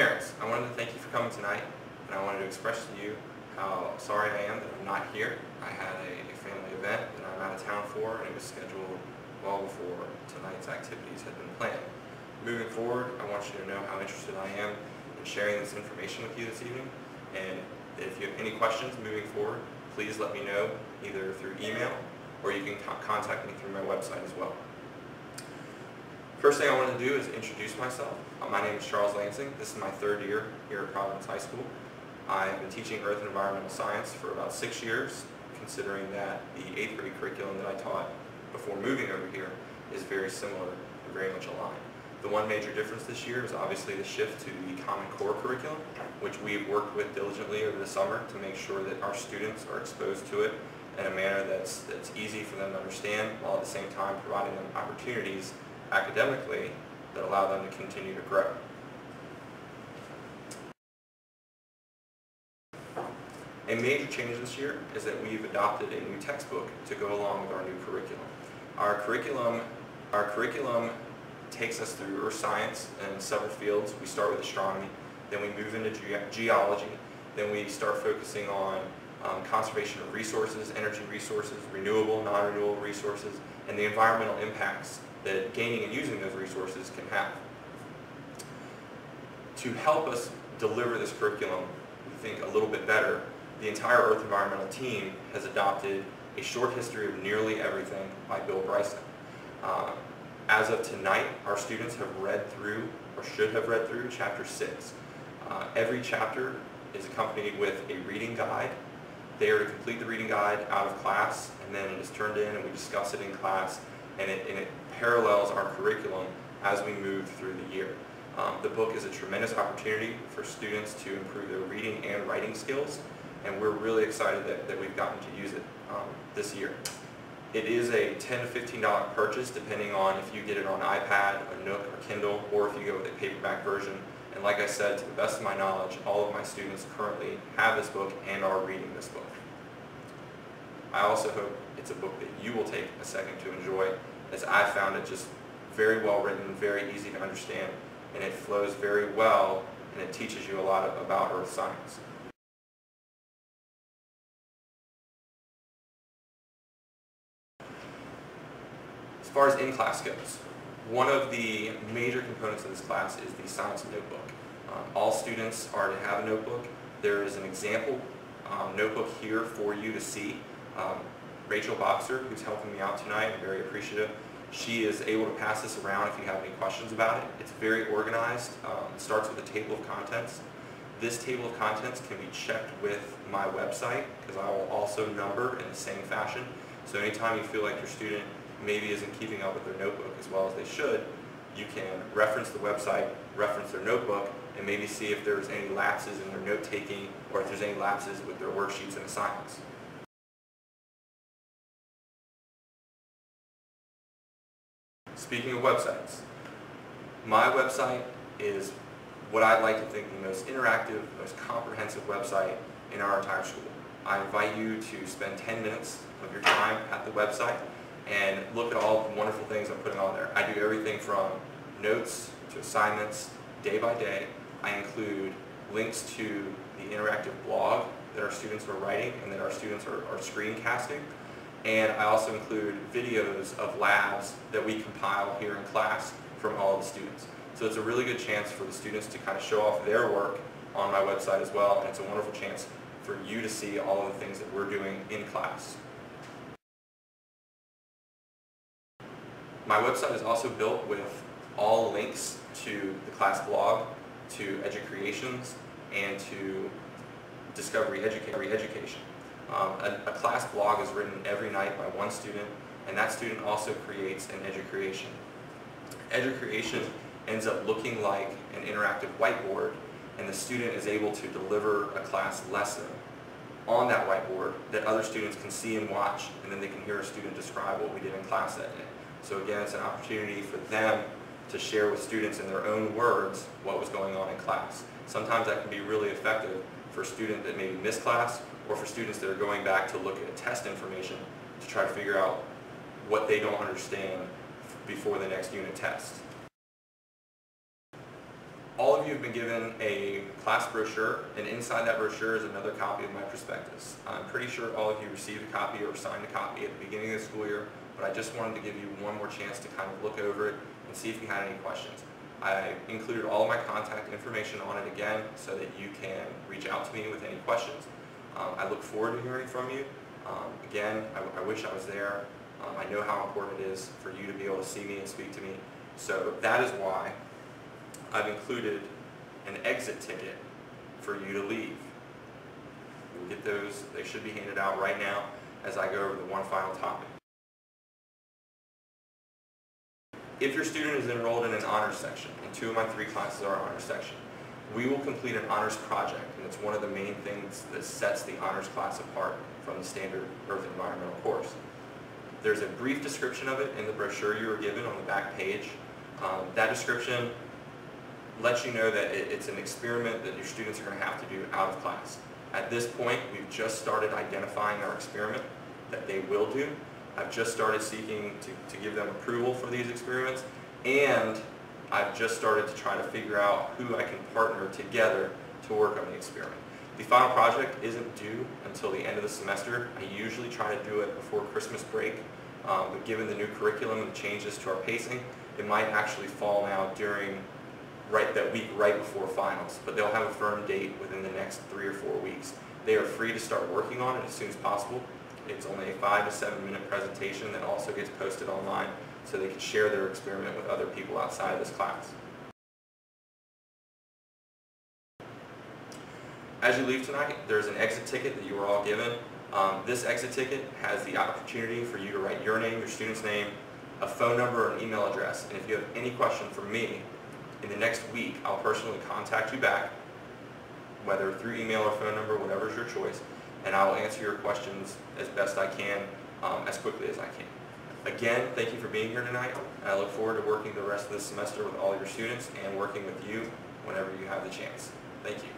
Parents, I wanted to thank you for coming tonight, and I wanted to express to you how sorry I am that I'm not here. I had a family event that I'm out of town for, and it was scheduled well before tonight's activities had been planned. Moving forward, I want you to know how interested I am in sharing this information with you this evening, and if you have any questions moving forward, please let me know either through email or you can contact me through my website as well. First thing I want to do is introduce myself. My name is Charles Lansing. This is my third year here at Providence High School. I've been teaching Earth and Environmental Science for about 6 years, considering that the 8th grade curriculum that I taught before moving over here is very similar and very much aligned. The one major difference this year is obviously the shift to the Common Core curriculum, which we've worked with diligently over the summer to make sure that our students are exposed to it in a manner that's easy for them to understand, while at the same time providing them opportunities academically that allow them to continue to grow. A major change this year is that we've adopted a new textbook to go along with our new curriculum. Our curriculum takes us through earth science in several fields. We start with astronomy, then we move into geology, then we start focusing on conservation of resources, energy resources, renewable, non-renewable resources, and the environmental impacts that gaining and using those resources can have. To help us deliver this curriculum, we think, a little bit better, the entire Earth Environmental team has adopted A Short History of Nearly Everything by Bill Bryson. As of tonight, our students have read through, or should have read through, Chapter 6. Every chapter is accompanied with a reading guide. They are to complete the reading guide out of class, and then it is turned in and we discuss it in class, and it parallels our curriculum as we move through the year. The book is a tremendous opportunity for students to improve their reading and writing skills, and we're really excited that we've gotten to use it this year. It is a $10 to $15 purchase depending on if you get it on iPad, a Nook, or Kindle, or if you go with a paperback version. And like I said, to the best of my knowledge, all of my students currently have this book and are reading this book. I also hope it's a book that you will take a second to enjoy, as I found it just very well written, very easy to understand, and it flows very well, and it teaches you a lot about earth science. As far as in-class goes, one of the major components of this class is the science notebook. All students are to have a notebook. There is an example notebook here for you to see. Rachel Boxer, who's helping me out tonight, I'm very appreciative. She is able to pass this around if you have any questions about it. It's very organized. It starts with a table of contents. This table of contents can be checked with my website, because I will also number in the same fashion. So anytime you feel like your student maybe isn't keeping up with their notebook as well as they should, you can reference the website, reference their notebook, and maybe see if there's any lapses in their note-taking, or if there's any lapses with their worksheets and assignments. Speaking of websites, my website is what I'd like to think the most interactive, most comprehensive website in our entire school. I invite you to spend 10 minutes of your time at the website and look at all the wonderful things I'm putting on there. I do everything from notes to assignments, day by day. I include links to the interactive blog that our students are writing and that our students are screencasting. And I also include videos of labs that we compile here in class from all of the students. So it's a really good chance for the students to kind of show off their work on my website as well, and it's a wonderful chance for you to see all of the things that we're doing in class. My website is also built with all links to the class blog, to Educreations, and to Discovery Education. A class blog is written every night by one student, and that student also creates an Educreation. Educreation ends up looking like an interactive whiteboard, and the student is able to deliver a class lesson on that whiteboard that other students can see and watch, and then they can hear a student describe what we did in class that day. So again, it's an opportunity for them to share with students in their own words what was going on in class. Sometimes that can be really effective for a student that maybe missed class, or for students that are going back to look at test information to try to figure out what they don't understand before the next unit test. All of you have been given a class brochure, and inside that brochure is another copy of my prospectus. I'm pretty sure all of you received a copy or signed a copy at the beginning of the school year, but I just wanted to give you one more chance to kind of look over it and see if you had any questions. I included all of my contact information on it again so that you can reach out to me with any questions. I look forward to hearing from you. Again, I wish I was there. I know how important it is for you to be able to see me and speak to me. So that is why I've included an exit ticket for you to leave. You'll get those. They should be handed out right now as I go over the one final topic. If your student is enrolled in an honors section, and 2 of my 3 classes are honors section, we will complete an honors project, and it's one of the main things that sets the honors class apart from the standard Earth Environmental course. There's a brief description of it in the brochure you were given on the back page. That description lets you know that it's an experiment that your students are going to have to do out of class. At this point, we've just started identifying our experiment that they will do. I've just started seeking to give them approval for these experiments, and I've just started to try to figure out who I can partner together to work on the experiment. The final project isn't due until the end of the semester. I usually try to do it before Christmas break, but given the new curriculum and the changes to our pacing, it might actually fall now during that week right before finals, but they'll have a firm date within the next 3 or 4 weeks. They are free to start working on it as soon as possible. It's only a 5 to 7 minute presentation that also gets posted online so they can share their experiment with other people outside of this class. As you leave tonight, there's an exit ticket that you were all given. This exit ticket has the opportunity for you to write your name, your student's name, a phone number, or an email address. And if you have any question for me, in the next week, I'll personally contact you back, whether through email or phone number, whatever is your choice, and I will answer your questions as best I can, as quickly as I can. Again, thank you for being here tonight. I look forward to working the rest of the semester with all your students and working with you whenever you have the chance. Thank you.